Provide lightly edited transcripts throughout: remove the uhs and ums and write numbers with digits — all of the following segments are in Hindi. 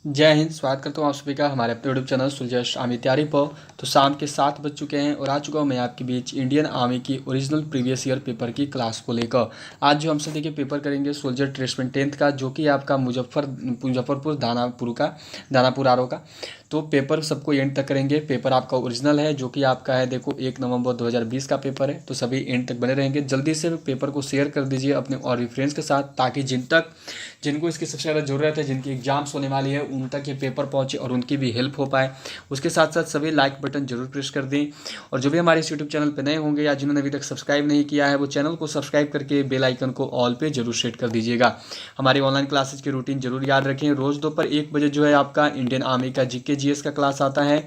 जय हिंद। स्वागत करता हूँ आप सभी का हमारे अपने यूट्यूब चैनल सुलझश आर्मी तैयारी पर। तो शाम के 7 बज चुके हैं और आ चुका हूँ मैं आपके बीच इंडियन आर्मी की ओरिजिनल प्रीवियस ईयर पेपर की क्लास को लेकर। आज जो हम सब देखिए पेपर करेंगे सोल्जर ट्रेसमेंट 10th का, जो कि आपका मुजफ्फरपुर दानापुर आर का। तो पेपर सबको एंड तक करेंगे। पेपर आपका ओरिजिनल है, जो कि आपका है देखो 1 नवंबर 2020 का पेपर है। तो सभी एंड तक बने रहेंगे। जल्दी से पेपर को शेयर कर दीजिए अपने और भी फ्रेंड्स के साथ, ताकि जिनको इसकी सबसे ज़्यादा ज़रूरत है, जिनकी एग्जाम्स होने वाली है, उन तक ये पेपर पहुँचे और उनकी भी हेल्प हो पाए। उसके साथ साथ सभी लाइक बटन जरूर प्रेस कर दें। और जो भी हमारे इस यूट्यूब चैनल पर नए होंगे या जिन्होंने अभी तक सब्सक्राइब नहीं किया है, वो चैनल को सब्सक्राइब करके बेल आइकन को ऑल पे जरूर सेट कर दीजिएगा। हमारी ऑनलाइन क्लासेज की रूटीन जरूर याद रखें। रोज़ दोपहर 1 बजे जो है आपका इंडियन आर्मी का जीके जीएस का क्लास आता है,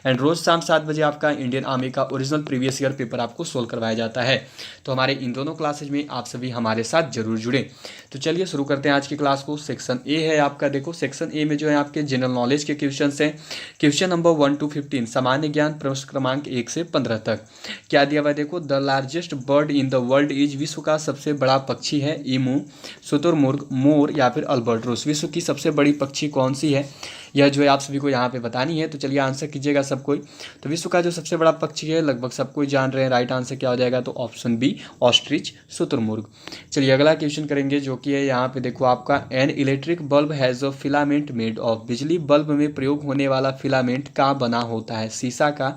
एंड रोज़ शाम 7 बजे आपका इंडियन आर्मी का ओरिजिनल प्रीवियस ईयर पेपर आपको सोल्व करवाया जाता है। तो हमारे इन दोनों क्लासेज में आप सभी हमारे साथ जरूर जुड़े। तो चलिए शुरू करते हैं आज की क्लास को। सेक्शन ए है आपका। देखो सेक्शन ए में जो है आपके जनरल नॉलेज के क्वेश्चन हैं। क्वेश्चन नंबर 1 to 15 सामान्य ज्ञान, प्रश्न क्रमांक 1 से 15 तक। क्या दिया हुआ है देखो, the largest bird in the world is, विश्व का सबसे बड़ा पक्षी है ईमू, शुतुरमुर्ग, मोर या फिर अल्बर्ट्रोस। विश्व की सबसे बड़ी पक्षी कौन सी है, यह जो है आप सभी को यहाँ पे बतानी है। तो चलिए आंसर कीजिएगा सब कोई। तो विश्व का जो सबसे बड़ा पक्षी है लगभग सब कोई जान रहे हैं। राइट आंसर क्या हो जाएगा, तो ऑप्शन बी ऑस्ट्रिच, शुतुरमुर्ग। चलिए अगला क्वेश्चन करेंगे, जो कि है यहाँ पे देखो आपका, an electric bulb has a filament made of. बिजली बल्ब में प्रयोग होने वाला फिलामेंट का बना होता है, शीशा का,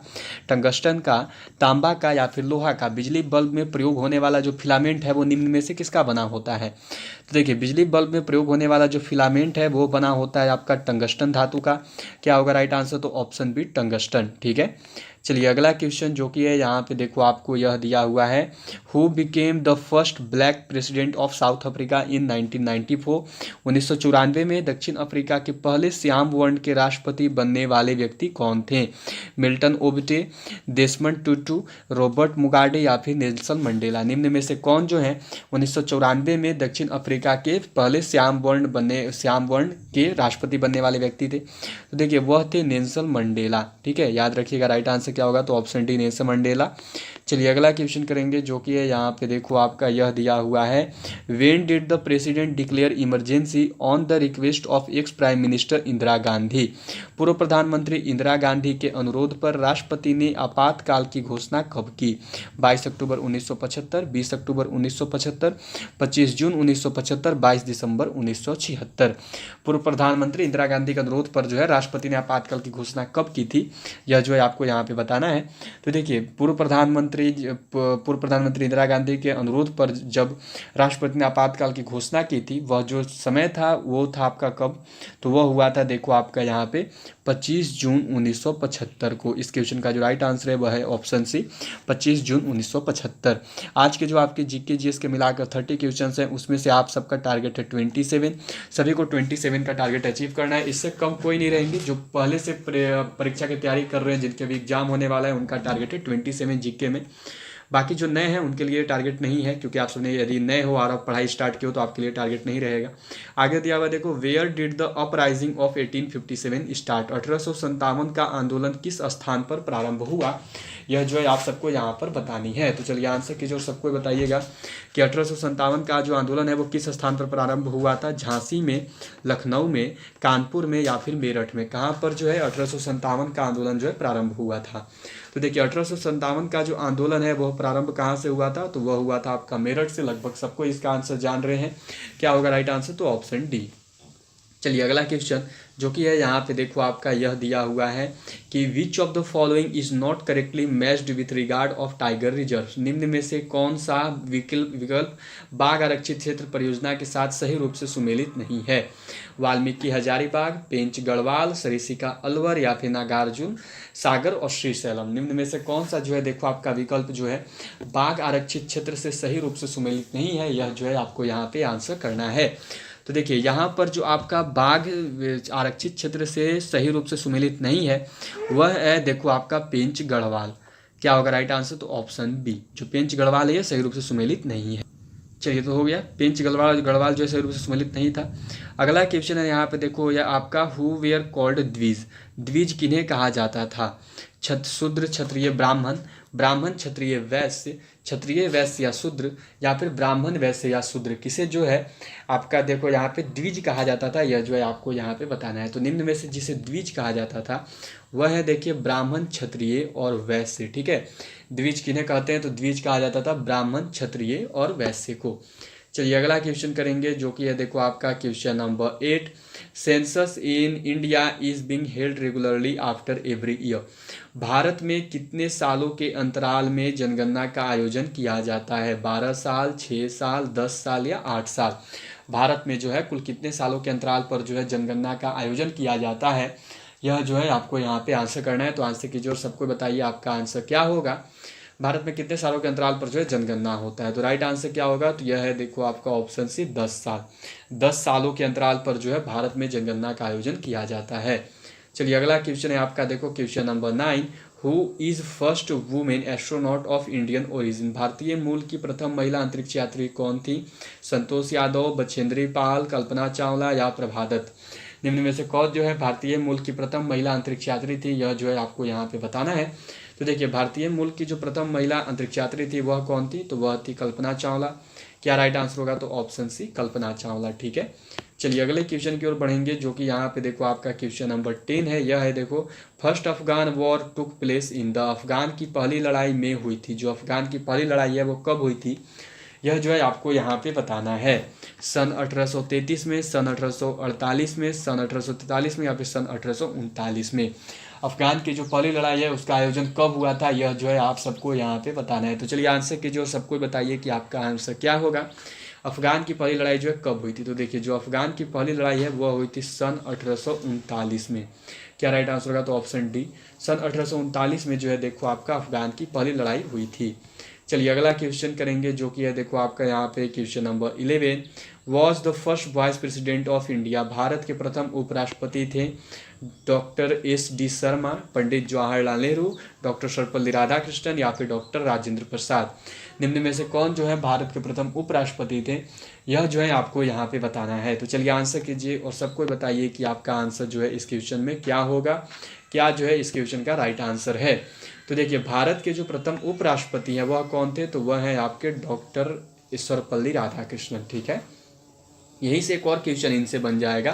टंगस्टन का, तांबा का या फिर लोहा का। बिजली बल्ब में प्रयोग होने वाला जो फिलामेंट है वो निम्न में से किसका बना होता है। तो देखिए बिजली बल्ब में प्रयोग होने वाला जो फिलामेंट है वो बना होता है आपका टंगस्टन धातु का। क्या होगा राइट आंसर, तो ऑप्शन बी टंगस्टन। ठीक है। चलिए अगला क्वेश्चन जो कि है यहाँ पे देखो आपको यह दिया हुआ है, who became the first black president of south Africa in 1994। 1994 में दक्षिण अफ्रीका के पहले श्याम वर्ण के राष्ट्रपति बनने वाले व्यक्ति कौन थे। मिल्टन ओबटे, देसमंड टुटू, रॉबर्ट मुगाबे या फिर नेल्सन मंडेला। निम्न में से कौन जो है 1994 में दक्षिण अफ्रीका के पहले श्याम वर्ण के राष्ट्रपति बनने वाले व्यक्ति थे। तो देखिए वह थे नेल्सन मंडेला। ठीक है, याद रखिएगा राइट आंसर क्या होगा, तो ऑप्शन डी नेल्सन मंडेला। चलिए अगला क्वेश्चन करेंगे, जो कि है यहाँ पे देखो आपका यह दिया हुआ है, when did the president declare emergency on the request of ex prime minister Indira Gandhi. पूर्व प्रधानमंत्री इंदिरा गांधी के अनुरोध पर राष्ट्रपति ने आपातकाल की घोषणा कब की। 22 अक्टूबर 1975, 20 अक्टूबर 1975, 25 जून 1975, 22 दिसंबर 1976। पूर्व प्रधानमंत्री इंदिरा गांधी के अनुरोध पर जो है राष्ट्रपति ने आपातकाल की घोषणा कब की थी, यह जो है आपको यहाँ पे बताना है। तो देखिए पूर्व प्रधानमंत्री इंदिरा गांधी के अनुरोध पर जब राष्ट्रपति ने आपातकाल की घोषणा की थी, वह जो समय था वो था आपका कब, तो वह हुआ था देखो आपका यहाँ पे 25 जून 1975 को। इस क्वेश्चन का जो राइट आंसर है वह है ऑप्शन सी 25 जून 1975। आज के जो आपके जीके जीएस के मिलाकर 30 क्वेश्चन हैं, उसमें से आप सबका टारगेट है 27। सभी को 27 का टारगेट अचीव करना है, इससे कम कोई नहीं रहेंगे। जो पहले से परीक्षा की तैयारी कर रहे हैं, जिनके भी एग्जाम होने वाला है, उनका टारगेट है 27 जीके में। बाकी जो नए हैं उनके लिए टारगेट नहीं है, क्योंकि आप सबने यदि नए हो और आप पढ़ाई स्टार्ट किए हो तो आपके लिए टारगेट नहीं रहेगा। आगे दिया हुआ देखो, where did the uprising of 1857 start. 1857 का आंदोलन किस स्थान पर प्रारंभ हुआ, यह जो है आप सबको यहाँ पर बतानी है। तो चलिए आंसर कीजिए और सबको बताइएगा कि 1857 का जो आंदोलन है वो किस स्थान पर प्रारंभ हुआ था। झांसी में, लखनऊ में, कानपुर में या फिर मेरठ में। कहाँ पर जो है 1857 का आंदोलन जो है प्रारंभ हुआ था। तो देखिए 1857 का जो आंदोलन है वह प्रारंभ कहाँ से हुआ था, तो वह हुआ था आपका मेरठ से। लगभग सबको इसका आंसर जान रहे हैं। क्या होगा राइट आंसर, तो ऑप्शन डी। चलिए अगला क्वेश्चन जो कि है यहाँ पे देखो आपका यह दिया हुआ है कि which of the following is not correctly matched with regard of tiger reserve. निम्न में से कौन सा विकल्प बाघ आरक्षित क्षेत्र परियोजना के साथ सही रूप से सुमेलित नहीं है। वाल्मीकि हजारीबाग, पेंच गढ़वाल, सरिसिका अलवर या फिर नागार्जुन सागर और श्रीशैलम। निम्न में से कौन सा जो है देखो आपका विकल्प जो है बाघ आरक्षित क्षेत्र से सही रूप से सुमेलित नहीं है, यह जो है आपको यहाँ पे आंसर करना है। तो देखिए यहाँ पर जो आपका बाघ आरक्षित क्षेत्र से सही रूप से सुमेलित नहीं है वह है देखो आपका पेंच गढ़वाल। क्या होगा राइट आंसर, तो ऑप्शन बी, जो पेंच गढ़वाल है ये सही रूप से सुमेलित नहीं है। चलिए तो हो गया, पेंच गढ़वाल जो सही रूप से सम्मिलित नहीं था। अगला क्वेश्चन है यहाँ पे देखो, यह आपका हु वेयर कॉल्ड द्विज। द्विज किन्हें कहा जाता था। शूद्र, क्षत्रिय, ब्राह्मण, ब्राह्मण, क्षत्रिय वैश्य या शूद्र, या फिर ब्राह्मण वैश्य या शूद्र, किसे जो है आपका देखो यहाँ पे द्विज कहा जाता था, यह जो है आपको यहाँ पे बताना है। तो निम्न में से जिसे द्विज कहा जाता था वह है देखिए ब्राह्मण, क्षत्रिय और वैश्य, ठीक है। द्विज किन्हें कहते हैं, तो द्विज कहा जाता था ब्राह्मण, क्षत्रिय और वैश्य को। चलिए अगला क्वेश्चन करेंगे जो कि है देखो आपका question number 8। Census in India is being held regularly after every year. Bharat में कितने सालों के अंतराल में जनगणना का आयोजन किया जाता है? 12 साल, 6 साल, 10 साल या 8 साल। भारत में जो है कुल कितने सालों के अंतराल पर जो है जनगणना का आयोजन किया जाता है, यह जो है आपको यहाँ पे आंसर करना है। तो आंसर कीजिए और सबको बताइए आपका आंसर क्या होगा। भारत में कितने सालों के अंतराल पर जो है जनगणना होता है? तो राइट आंसर क्या होगा, तो यह है देखो आपका ऑप्शन सी 10 साल। 10 सालों के अंतराल पर जो है भारत में जनगणना का आयोजन किया जाता है। चलिए अगला क्वेश्चन है आपका देखो question number 9। Who is first women astronaut of Indian origin. भारतीय मूल की प्रथम महिला अंतरिक्ष यात्री कौन थी? संतोष यादव, बछेंद्री पाल, कल्पना चावला या प्रभा दत्त। निम्न में से कौन जो है भारतीय मूल की प्रथम महिला अंतरिक्ष यात्री थी, यह जो है आपको यहाँ पे बताना है। तो देखिए भारतीय मूल की जो प्रथम महिला अंतरिक्ष यात्री थी वह कौन थी, तो वह थी कल्पना चावला। क्या राइट आंसर होगा, तो ऑप्शन सी कल्पना चावला, ठीक है। चलिए अगले क्वेश्चन की ओर बढ़ेंगे जो कि यहाँ पे देखो आपका क्वेश्चन नंबर 10 है। यह है देखो first Afghan war took place in the. Afghan की पहली लड़ाई में हुई थी, जो अफगान की पहली लड़ाई है वो कब हुई थी, यह जो है आपको यहाँ पे बताना है। सन 1833 में, सन 1848 में, सन 1843 में या फिर सन 1839 में। अफगान की जो पहली लड़ाई है उसका आयोजन कब हुआ था, यह जो है आप सबको यहाँ पे बताना है। तो चलिए आंसर कीजिए और सबको बताइए कि आपका आंसर क्या होगा। अफगान की पहली लड़ाई जो है कब हुई थी, तो देखिए जो अफगान की पहली लड़ाई है वह हुई थी सन 1839 में। क्या राइट आंसर होगा, तो ऑप्शन डी सन 1839 में जो है देखो आपका अफगान की पहली लड़ाई हुई थी। चलिए अगला क्वेश्चन करेंगे जो कि है देखो आपका यहाँ पे question number 11। Was the first vice president of India. Bharat के प्रथम उपराष्ट्रपति थे doctor S D Sharma, Pandit Jawaharlal Nehru, doctor Sarvepalli Radhakrishnan या फिर डॉक्टर राजेंद्र प्रसाद। निम्न में से कौन जो है भारत के प्रथम उपराष्ट्रपति थे, यह जो है आपको यहाँ पे बताना है। तो चलिए आंसर कीजिए और सबको बताइए कि आपका आंसर जो है इस क्वेश्चन में क्या होगा, क्या जो है इस क्वेश्चन का राइट आंसर है। तो देखिए भारत के जो प्रथम उपराष्ट्रपति हैं वह कौन थे, तो वह है आपके डॉक्टर सर्वपल्ली राधाकृष्णन, ठीक है। यही से एक और क्वेश्चन इनसे बन जाएगा।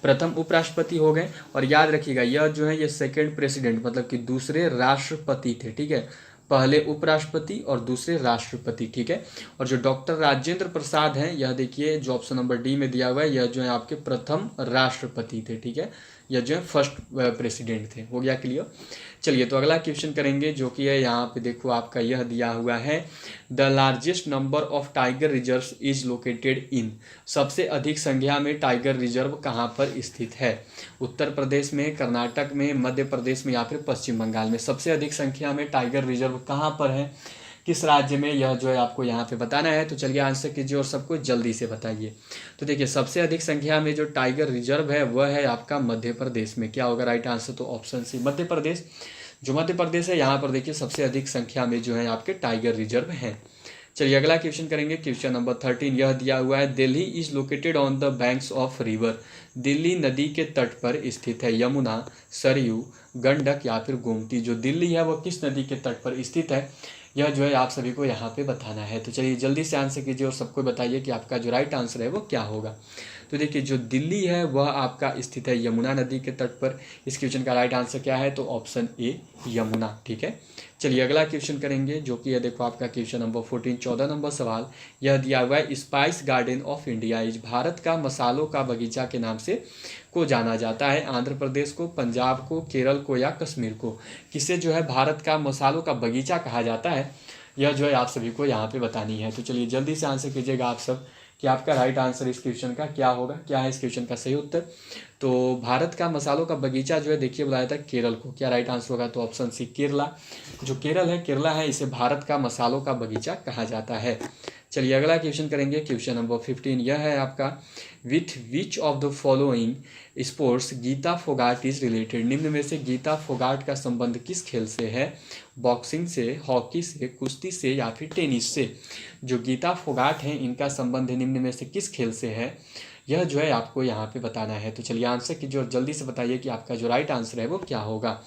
प्रथम उपराष्ट्रपति हो गए और याद रखिएगा यह जो है ये सेकंड प्रेसिडेंट मतलब कि दूसरे राष्ट्रपति थे, ठीक है। पहले उपराष्ट्रपति और दूसरे राष्ट्रपति, ठीक है। और जो डॉक्टर राजेंद्र प्रसाद हैं यह देखिए जो ऑप्शन नंबर डी में दिया हुआ है, यह जो है आपके प्रथम राष्ट्रपति थे, ठीक है। यह जो है फर्स्ट प्रेसिडेंट थे। हो गया क्लियर। चलिए तो अगला क्वेश्चन करेंगे जो कि है यहाँ पे देखो आपका यह दिया हुआ है। The largest number of tiger reserve is located in. सबसे अधिक संख्या में टाइगर रिजर्व कहाँ पर स्थित है? उत्तर प्रदेश में, कर्नाटक में, मध्य प्रदेश में या फिर पश्चिम बंगाल में। सबसे अधिक संख्या में टाइगर रिजर्व कहाँ पर है, किस राज्य में, यह जो है आपको यहाँ पे बताना है। तो चलिए आंसर कीजिए और सबको जल्दी से बताइए। तो देखिए सबसे अधिक संख्या में जो टाइगर रिजर्व है वह है आपका मध्य प्रदेश में। क्या होगा राइट आंसर, तो ऑप्शन सी मध्य प्रदेश। जो मध्य प्रदेश है यहाँ पर देखिए सबसे अधिक संख्या में जो है आपके टाइगर रिजर्व हैं। चलिए अगला क्वेश्चन करेंगे क्वेश्चन नंबर 13। यह दिया हुआ है Delhi is located on the banks of river. Delhi नदी के तट पर स्थित है। यमुना, सरयू, गंडक या फिर गोमती। जो दिल्ली है वह किस नदी के तट पर स्थित है, यह जो है आप सभी को यहाँ पे बताना है। तो चलिए जल्दी से आंसर कीजिए और सबको बताइए कि आपका जो राइट आंसर है वो क्या होगा। तो देखिए जो दिल्ली है वह आपका स्थित है यमुना नदी के तट पर। इस क्वेश्चन का राइट आंसर क्या है, तो ऑप्शन ए यमुना, ठीक है। चलिए अगला क्वेश्चन करेंगे जो कि है देखो आपका क्वेश्चन नंबर 14, 14 नंबर सवाल। यह दिया हुआ है spice garden of India is. Bharat का मसालों का बगीचा के नाम से को जाना जाता है। आंध्र प्रदेश को, पंजाब को, केरल को या कश्मीर को। किसे जो है भारत का मसालों का बगीचा कहा जाता है, यह जो है आप सभी को यहाँ पे बतानी है। तो चलिए जल्दी से आंसर कीजिएगा आप सब कि आपका राइट आंसर इस क्वेश्चन का क्या होगा, क्या है इस क्वेश्चन का सही उत्तर। तो भारत का मसालों का बगीचा जो है देखिए बताया था केरल को। क्या राइट आंसर होगा, तो ऑप्शन सी केरला। जो केरला है इसे भारत का मसालों का बगीचा कहा जाता है। चलिए अगला क्वेश्चन करेंगे क्वेश्चन नंबर 15। यह है आपका with which of the following sports Geeta Phogat is related. निम्न में से गीता फोगाट का संबंध किस खेल से है? बॉक्सिंग से, हॉकी से, कुश्ती से या फिर टेनिस से। जो गीता फोगाट हैं इनका संबंध निम्न में से किस खेल से है, यह जो है आपको यहाँ पे बताना है। तो चलिए आंसर कीजिए और जल्दी से बताइए कि आपका जो राइट आंसर है वो क्या होगा।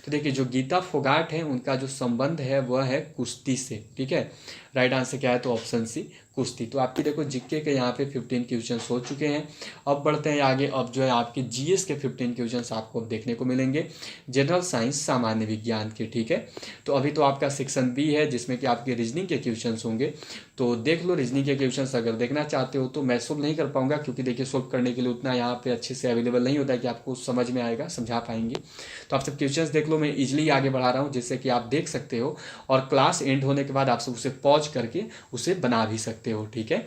तो देखिए जो गीता फोगाट है उनका जो संबंध है वह है कुश्ती से, ठीक है। राइट आंसर क्या है, तो ऑप्शन सी कुश्ती। तो आपकी देखो जीके के यहाँ पे 15 क्वेश्चन हो चुके हैं। अब बढ़ते हैं आगे। अब जो है आपके जीएस के 15 क्वेश्चन आपको अब देखने को मिलेंगे, जनरल साइंस सामान्य विज्ञान के, ठीक है। तो अभी तो आपका सेक्शन बी है जिसमें कि आपके रीजनिंग के क्वेश्चन होंगे, तो देख लो रीजनिंग के क्वेश्चन अगर देखना चाहते हो तो। मैं सोल्व नहीं कर पाऊंगा क्योंकि देखिए सोल्व करने के लिए उतना यहाँ पे अच्छे से अवेलेबल नहीं होता है कि आपको समझ में आएगा, समझा पाएंगे। तो आप सब क्वेश्चन देख लो, मैं इजिली आगे बढ़ा रहा हूँ जिससे कि आप देख सकते हो और क्लास एंड होने के बाद आप सब उसे पॉज करके उसे बना भी सकते हो, ठीक है।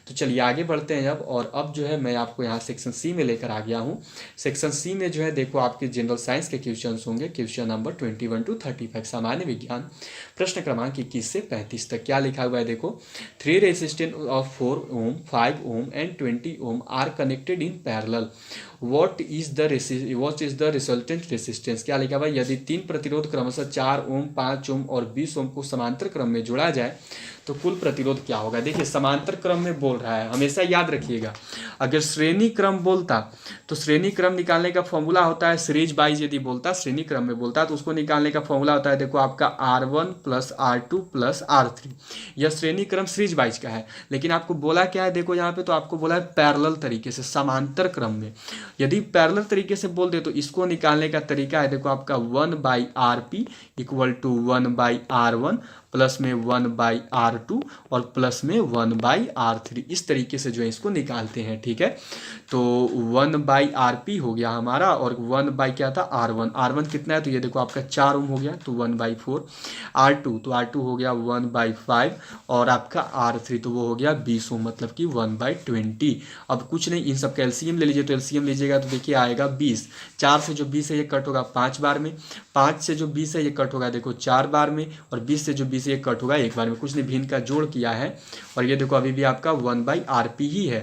तो चलिए आगे बढ़ते हैं अब। और अब जो है मैं आपको यहाँ सेक्शन सी में लेकर आ गया हूँ। सेक्शन सी में जो है देखो आपके जनरल साइंस के क्वेश्चन होंगे, क्वेश्चन नंबर 21 to 35 सामान्य विज्ञान, प्रश्न क्रमांक 21 से 35 तक। क्या लिखा हुआ है देखो, 3 resistance of 4 ohm 5 ohm and 20 ohm are connected in parallel, what is the resultant resistance. क्या लिखा हुआ है, यदि 3 प्रतिरोध क्रमशः 4 ओम 5 ओम और 20 ओम को समांतर क्रम में जोड़ा जाए तो कुल प्रतिरोध क्या होगा। देखिए समांतर क्रम में बोल रहा है, हमेशा याद रखिएगा। अगर श्रेणी क्रम बोलता तो श्रेणी क्रम निकालने का फॉर्मूला होता है सीरीज वाइज, यदि बोलता श्रेणी क्रम में बोलता तो उसको निकालने का फॉर्मूला होता है देखो आपका R1 plus R2 plus R3। यह श्रेणी क्रम सीरीज वाइज का है, लेकिन आपको बोला क्या है देखो यहाँ पे, तो आपको बोला है पैरेलल तरीके से, समांतर क्रम में। यदि पैरेलल तरीके से बोल दे तो इसको निकालने का तरीका है देखो आपका 1/RP equal to 1/R1 plus में 1/R2 और प्लस में 1/R3, इस तरीके से जो है इसको निकालते हैं, ठीक है। तो 1/RP हो गया हमारा और 1 क्या था R1 कितना है, तो ये देखो आपका 4 ओम हो गया तो 1/4। R2 तो R2 हो गया 1/5 और आपका R3 तो वो हो गया 20 ओम, मतलब कि 1/20। अब कुछ नहीं, इन सब का एलसीएम ले लीजिए, तो एलसीएम लीजिएगा तो देखिए आएगा 20। 4 से जो 20 है ये कट होगा 5 बार में, 5 से जो 20 है ये कट होगा देखो 4 बार में, और 20 से जो 20 ये कट होगा 1 बार में। कुछ नहीं, भिन्न का जोड़ किया है और ये देखो अभी भी आपका 1/RP ही है।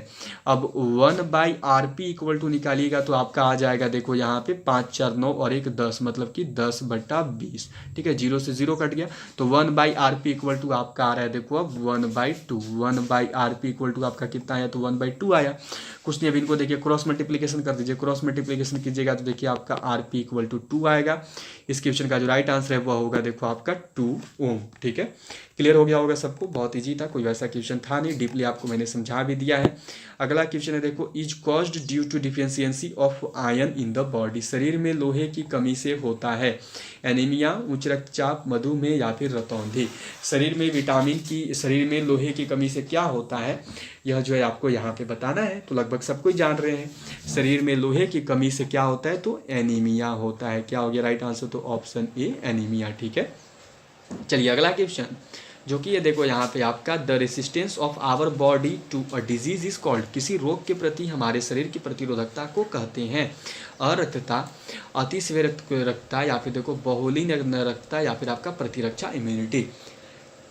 अब 1/RP इक्वल टू निकालिएगा तो आपका आ जाएगा देखो यहाँ पे 5 4 9 और 1 10, मतलब कि 10/20, ठीक है। 0 से 0 कट गया तो 1/RP इक्वल टू आपका आ रहा है देखो अब 1/2। 1/RP इक्वल टू आपका कितना आया, तो 1/2 आया। कुछ नहीं, अभी इनको देखिए क्रॉस मल्टीप्लीकेशन कर दीजिए, क्रॉस मल्टीप्लीकेशन कीजिएगा तो देखिए आपका RP इक्वल टू 2 आएगा। इस क्वेश्चन का जो राइट आंसर है वह होगा देखो आपका 2 ओम, ठीक है। क्लियर हो गया होगा सबको, बहुत इजी था, कोई वैसा क्वेश्चन था नहीं, डीपली आपको मैंने समझा भी दिया है। अगला क्वेश्चन है देखो, is caused due to deficiency of iron in the body, शरीर में लोहे की कमी से होता है एनीमिया, उच्च रक्तचाप, मधुमेह या फिर रतौंधी। शरीर में विटामिन की, शरीर में लोहे की कमी से क्या होता है, यह जो है आपको यहाँ पे बताना है। तो लगभग सब कोई जान रहे हैं, शरीर में लोहे की कमी से क्या होता है, तो एनीमिया होता है। क्या हो गया राइट आंसर, तो ऑप्शन ए एनीमिया, ठीक है। चलिए अगला क्वेश्चन जो कि ये देखो यहाँ पे आपका, the resistance of our body to a disease is called, किसी रोग के प्रति हमारे शरीर की प्रतिरोधकता को कहते हैं अरक्तता, अतिशय रक्तता या फिर देखो बहुलीन रक्तता या फिर आपका प्रतिरक्षा इम्यूनिटी।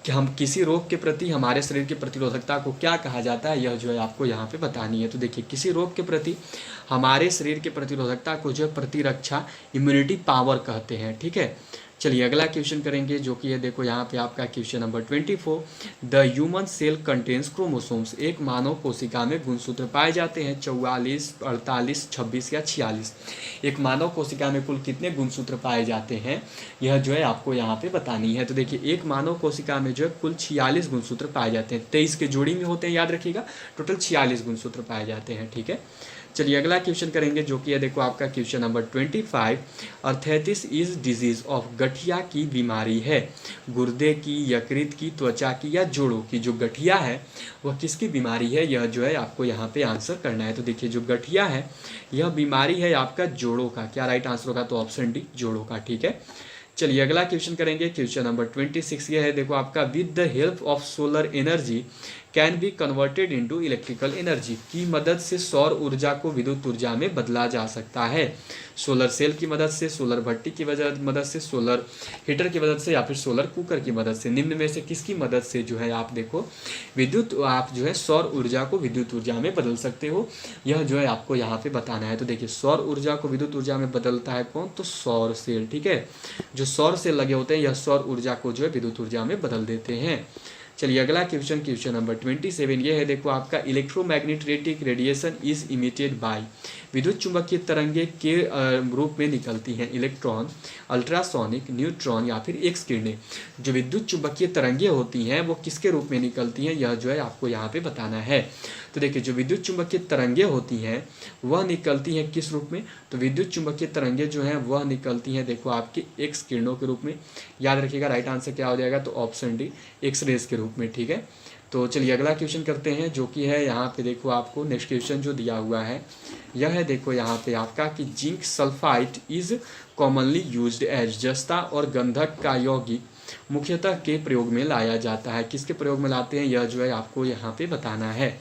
कि हम किसी रोग के प्रति हमारे शरीर की प्रतिरोधकता को क्या कहा जाता है, यह जो है आपको यहाँ पे बतानी है। तो देखिए किसी रोग के प्रति हमारे शरीर की प्रतिरोधकता को जो है प्रतिरक्षा इम्यूनिटी पावर कहते हैं, ठीक है। चलिए अगला क्वेश्चन करेंगे जो कि ये देखो यहाँ पे आपका question number 24, the human cell contains chromosomes, एक मानव कोशिका में गुणसूत्र पाए जाते हैं 44, 48, 26 या 46। एक मानव कोशिका में कुल कितने गुणसूत्र पाए जाते हैं, यह जो है आपको यहाँ पे बतानी है। तो देखिए एक मानव कोशिका में जो है कुल 46 गुणसूत्र पाए जाते हैं, 23 के जोड़ी में होते हैं, याद रखिएगा, टोटल 46 गुणसूत्र पाए जाते हैं, ठीक है। चलिए अगला क्वेश्चन करेंगे जो कि है देखो आपका question number 25, arthritis is disease of, गठिया की बीमारी है, गुर्दे की, यकृत की, त्वचा की या जोड़ों की। जो गठिया है वह किसकी बीमारी है, यह जो है आपको यहाँ पे आंसर करना है। तो देखिए जो गठिया है यह बीमारी है आपका जोड़ों का। क्या राइट आंसर होगा, तो ऑप्शन डी जोड़ों का, ठीक है। चलिए अगला क्वेश्चन करेंगे, क्वेश्चन नंबर 26 ये है देखो आपका, with the help of solar energy can be converted into electrical energy, की मदद से सौर ऊर्जा को विद्युत ऊर्जा में बदला जा सकता है। सोलर सेल की मदद से, सोलर भट्टी की मदद से, सोलर हीटर की मदद से या फिर सोलर कुकर की मदद से, निम्न में से किसकी मदद से जो है आप देखो आप जो है सौर ऊर्जा को विद्युत ऊर्जा में बदल सकते हो, यह जो है आपको यहाँ पे बताना है। तो देखिए सौर ऊर्जा को विद्युत ऊर्जा में बदलता है कौन, तो सौर सेल, ठीक है। जो सौर सेल लगे होते हैं यह सौर ऊर्जा को जो है विद्युत ऊर्जा में बदल देते हैं। चलिए अगला क्वेश्चन, क्वेश्चन नंबर 27 ये है, देखो आपका electromagnetic radiation is emitted by, विद्युत चुंबकीय तरंगे के रूप में निकलती हैं इलेक्ट्रॉन, अल्ट्रासोनिक, न्यूट्रॉन या फिर एक्स किरणें। जो विद्युत चुंबकीय तरंगे होती हैं वो किसके रूप में निकलती हैं, यह जो है आपको यहाँ पे बताना है। तो देखिए जो विद्युत चुंबकीय तरंगे होती हैं वह निकलती हैं किस रूप में, तो विद्युत चुंबकीय तरंगे जो हैं वह निकलती हैं देखो आपकी एक्स किरणों के रूप में। याद रखिएगा राइट आंसर क्या हो जाएगा, तो ऑप्शन डी एक्स रेज के रूप में, ठीक है। तो चलिए अगला क्वेश्चन करते हैं जो कि है यहाँ पे देखो आपको नेक्स्ट क्वेश्चन जो दिया हुआ है यह है देखो यहाँ पे आपका कि zinc sulphide is commonly used as, जस्ता और गंधक का यौगिक मुख्यतः के प्रयोग में लाया जाता है। किसके प्रयोग में लाते हैं यह जो है आपको यहाँ पे बताना है,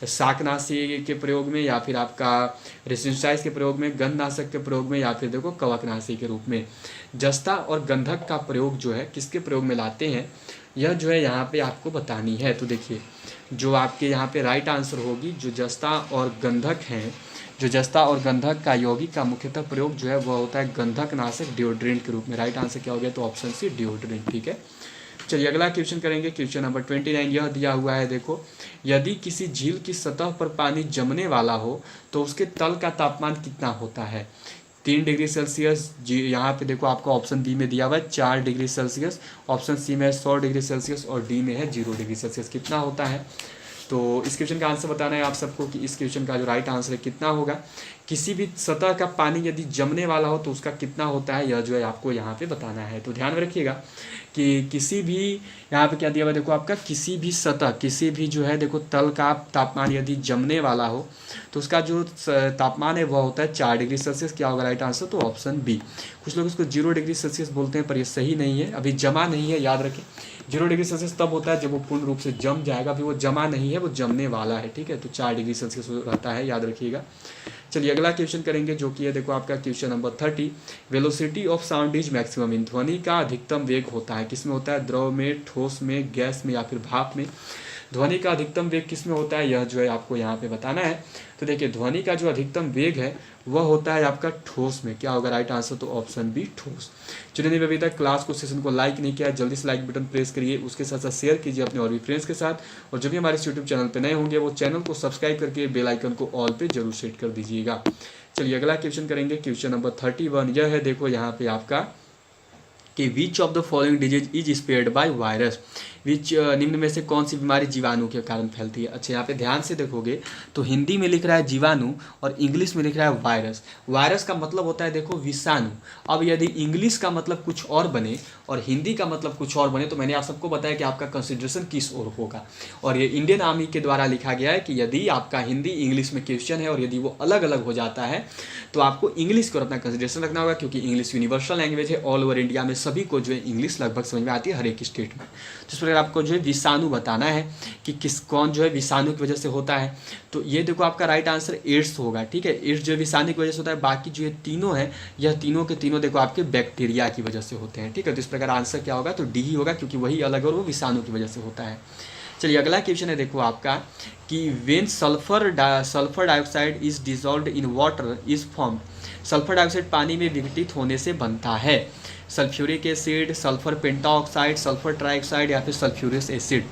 शाकनाशी के प्रयोग में या फिर आपका रेसिस्टाइज के प्रयोग में, गंधनाशक के प्रयोग में या फिर देखो कवकनाशी के रूप में। जस्ता और गंधक का प्रयोग जो है किसके प्रयोग में लाते हैं यह जो है यहाँ पे आपको बतानी है। तो देखिए जो आपके यहाँ पे राइट आंसर होगी, जो जस्ता और गंधक हैं, जो जस्ता और गंधक का यौगिक का मुख्यतः प्रयोग जो है वह होता है गंधक नाशक डिओड्रेंट के रूप में। राइट आंसर क्या हो गया, तो ऑप्शन सी डिओड्रेंट, ठीक है। चलिए अगला क्वेश्चन करेंगे, क्वेश्चन नंबर 29 यह दिया हुआ है देखो, यदि किसी झील की सतह पर पानी जमने वाला हो तो उसके तल का तापमान कितना होता है, 3 डिग्री सेल्सियस, जी यहाँ पे देखो आपको ऑप्शन बी में दिया हुआ है 4 डिग्री सेल्सियस, ऑप्शन सी में 100 डिग्री सेल्सियस और डी में है 0 डिग्री सेल्सियस। कितना होता है, तो इस क्वेश्चन का आंसर बताना है आप सबको कि इस क्वेश्चन का जो राइट आंसर है कितना होगा। किसी भी सतह का पानी यदि जमने वाला हो तो उसका कितना होता है यह जो है आपको यहाँ पे बताना है। तो ध्यान में रखिएगा कि किसी भी यहाँ पे क्या दिया हुआ देखो आपका, किसी भी सतह, किसी भी जो है देखो तल का तापमान यदि जमने वाला हो तो उसका जो तापमान है वह होता है 4 डिग्री सेल्सियस। क्या होगा राइट आंसर, तो ऑप्शन बी। कुछ लोग इसको 0 डिग्री सेल्सियस बोलते हैं पर ये सही नहीं है, अभी जमा नहीं है, याद रखें। 0 डिग्री सेल्सियस तब होता है जब वो पूर्ण रूप से जम जाएगा, अभी वो जमा नहीं है, वो जमने वाला है, ठीक है। तो 4 डिग्री सेल्सियस रहता है, याद रखिएगा। चलिए अगला क्वेश्चन करेंगे जो कि है देखो आपका question number 30, velocity of sound is maximum in, ध्वनि का अधिकतम वेग होता है किसमें होता है, द्रव में, ठोस में, गैस में या फिर भाप में। ध्वनि का अधिकतम वेग किसमें होता है यह जो है आपको यहाँ पे बताना है। तो देखिए ध्वनि का जो अधिकतम वेग है वह होता है आपका ठोस में। क्या होगा राइट आंसर, तो ऑप्शन बी ठोस। जिन्होंने भी अभी तक क्लास को सेशन को लाइक नहीं किया जल्दी से लाइक बटन प्रेस करिए, उसके साथ साथ शेयर कीजिए अपने और भी फ्रेंड्स के साथ, और जो भी हमारे यूट्यूब चैनल पर नए होंगे वो चैनल को सब्सक्राइब करके बेल आइकन को ऑल पे जरूर सेट कर दीजिएगा। चलिए अगला क्वेश्चन करेंगे, क्वेश्चन नंबर 31 यह है देखो यहाँ पे आपका कि which of the following disease is spread by virus, which निम्न में से कौन सी बीमारी जीवाणु के कारण फैलती है। अच्छा यहाँ पे ध्यान से देखोगे तो हिंदी में लिख रहा है जीवाणु और इंग्लिश में लिख रहा है वायरस। वायरस का मतलब होता है देखो विषाणु। अब यदि इंग्लिश का मतलब कुछ और बने और हिंदी का मतलब कुछ और बने तो मैंने आप सबको बताया कि आपका कंसिडरेशन किस ओर होगा, और ये इंडियन आर्मी के द्वारा लिखा गया है कि यदि आपका हिंदी इंग्लिश में क्वेश्चन है और यदि वो अलग अलग हो जाता है तो आपको इंग्लिश को अपना कंसिडरेशन रखना होगा, क्योंकि इंग्लिश यूनिवर्सल लैंग्वेज है। ऑल ओवर इंडिया में सभी को जो है इंग्लिश लगभग समझ में आती है हर एक स्टेट में। जिस प्रकार आपको जो है विषाणु बताना है कि किस कौन जो है विषाणु की वजह से होता है, तो ये देखो आपका राइट आंसर एड्स होगा, ठीक है। एड्स जो है विषाणु की वजह से होता है, बाकी जो ये तीनों है यह तीनों के तीनों देखो आपके बैक्टीरिया की वजह से होते हैं, ठीक है। तो इस प्रकार आंसर क्या होगा, तो डी ही होगा, क्योंकि वही अलग और वो विषाणु की वजह से होता है। चलिए अगला क्वेश्चन है देखो आपका कि when sulphur dioxide is dissolved in water is formed, sulphur dioxide पानी में विघटित होने से बनता है sulphuric acid, sulphur pentoxide, sulphur trioxide या फिर सल्फ्यूरिक एसिड।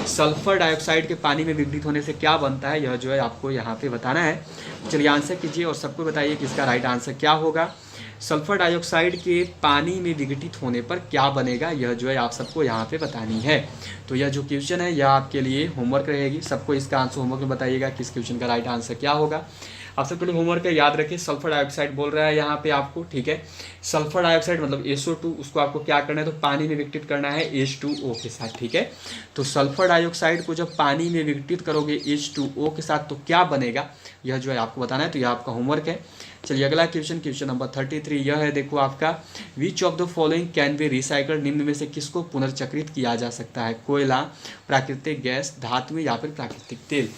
सल्फर डाइऑक्साइड के पानी में विघटित होने से क्या बनता है यह जो है आपको यहाँ पे बताना है। चलिए आंसर कीजिए और सबको बताइए कि इसका राइट आंसर क्या होगा। सल्फर डाइऑक्साइड के पानी में विघटित होने पर क्या बनेगा यह जो है आप सबको यहाँ पे बतानी है। तो यह जो क्वेश्चन है यह आपके लिए होमवर्क रहेगी, सबको इसका आंसर होमवर्क में बताइएगा कि इस क्वेश्चन का राइट आंसर क्या होगा। आप सबके लिए होमवर्क है, याद रखिए सल्फर डाइऑक्साइड बोल रहा है यहाँ पे आपको, ठीक है। सल्फर डाइऑक्साइड मतलब SO2, उसको आपको क्या करना है तो पानी में विघटित करना है H2O के साथ, ठीक है। तो सल्फर डाइऑक्साइड को जब पानी में विघटित करोगे H2O के साथ तो क्या बनेगा यह जो है आपको बताना है, तो यह आपका होमवर्क है। चलिए अगला क्वेश्चन, क्वेश्चन नंबर 33 यह है देखो आपका विच of the following can be recycled, निम्न में से किसको पुनर्चक्रित किया जा सकता है, कोयला, प्राकृतिक गैस, धातु या फिर प्राकृतिक तेल।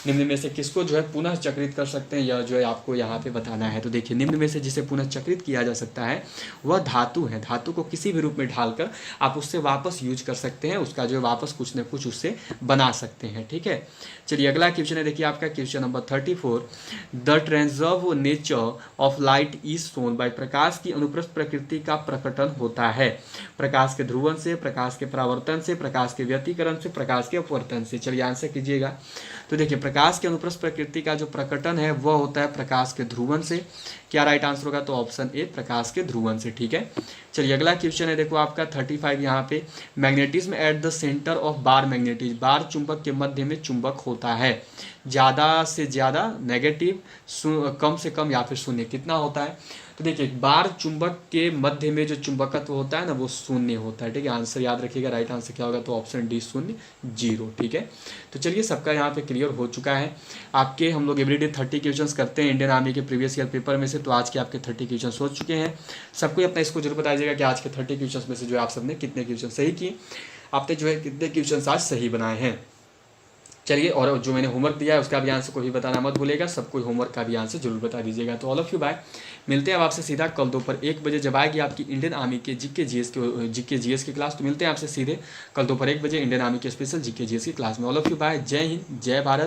निम्न में से किसको जो है पुनः चक्रित कर सकते हैं यह जो है आपको यहाँ पे बताना है। तो देखिए निम्न में से जिसे पुनः चक्रित किया जा सकता है वह धातु है। धातु को किसी भी रूप में ढालकर आप उससे वापस यूज कर सकते हैं, उसका जो है वापस कुछ न कुछ उससे बना सकते हैं, ठीक है। चलिए अगला क्वेश्चन है देखिए आपका question number 34, the transverse nature of light is shown by, प्रकाश की अनुप्रस्थ प्रकृति का प्रकटन होता है प्रकाश के ध्रुवन से, प्रकाश के परावर्तन से, प्रकाश के व्यतिकरण से, प्रकाश के अपवर्तन से। चलिए आंसर कीजिएगा। तो देखिए प्रकाश के अनुप्रस्थ प्रकृति का जो प्रकटन है वह होता है प्रकाश के ध्रुवन से। क्या राइट आंसर होगा? तो ऑप्शन ए प्रकाश के ध्रुवन से। ठीक है, चलिए अगला क्वेश्चन है, देखो आपका 35 यहाँ पे, magnetism at the centre of bar magnetism, bar चुंबक के मध्य में चुंबक होता है, ज़्यादा से ज़्यादा, नेगेटिव, कम से कम या फिर शून्य, कितना होता है? तो देखिए बार चुंबक के मध्य में जो चुंबकत्व होता है ना वो शून्य होता है। ठीक है, आंसर याद रखिएगा, राइट आंसर क्या होगा? तो ऑप्शन डी शून्य, 0। ठीक है, तो चलिए सबका यहाँ पे क्लियर हो चुका है। आपके हम लोग एवरीडे 30 क्वेश्चंस करते हैं इंडियन आर्मी के प्रीवियस ईयर पेपर में से, तो आज के आपके 30 क्वेश्चन हो चुके हैं। सबको अपना इसको जरूर बताइएगा कि आज के 30 क्वेश्चन में से जो आप सबने कितने क्वेश्चन सही किए, आपने जो है कितने क्वेश्चन आज सही बनाए हैं। चलिए, और जो मैंने होमवर्क दिया है उसका भी आंसर को भी बताना मत भूलेगा, सबको होमवर्क का भी आंसर जरूर बता दीजिएगा। तो ऑल ऑफ यू बाय, मिलते हैं अब आपसे सीधा कल दोपहर 1 बजे जब आएगी आपकी इंडियन आर्मी के जीके जीएस की क्लास। तो मिलते हैं आपसे सीधे कल दोपहर 1 बजे इंडियन आर्मी के स्पेशल जीके जीएस की क्लास में। ऑल ऑफ यू बाय, जय हिंद, जय भारत।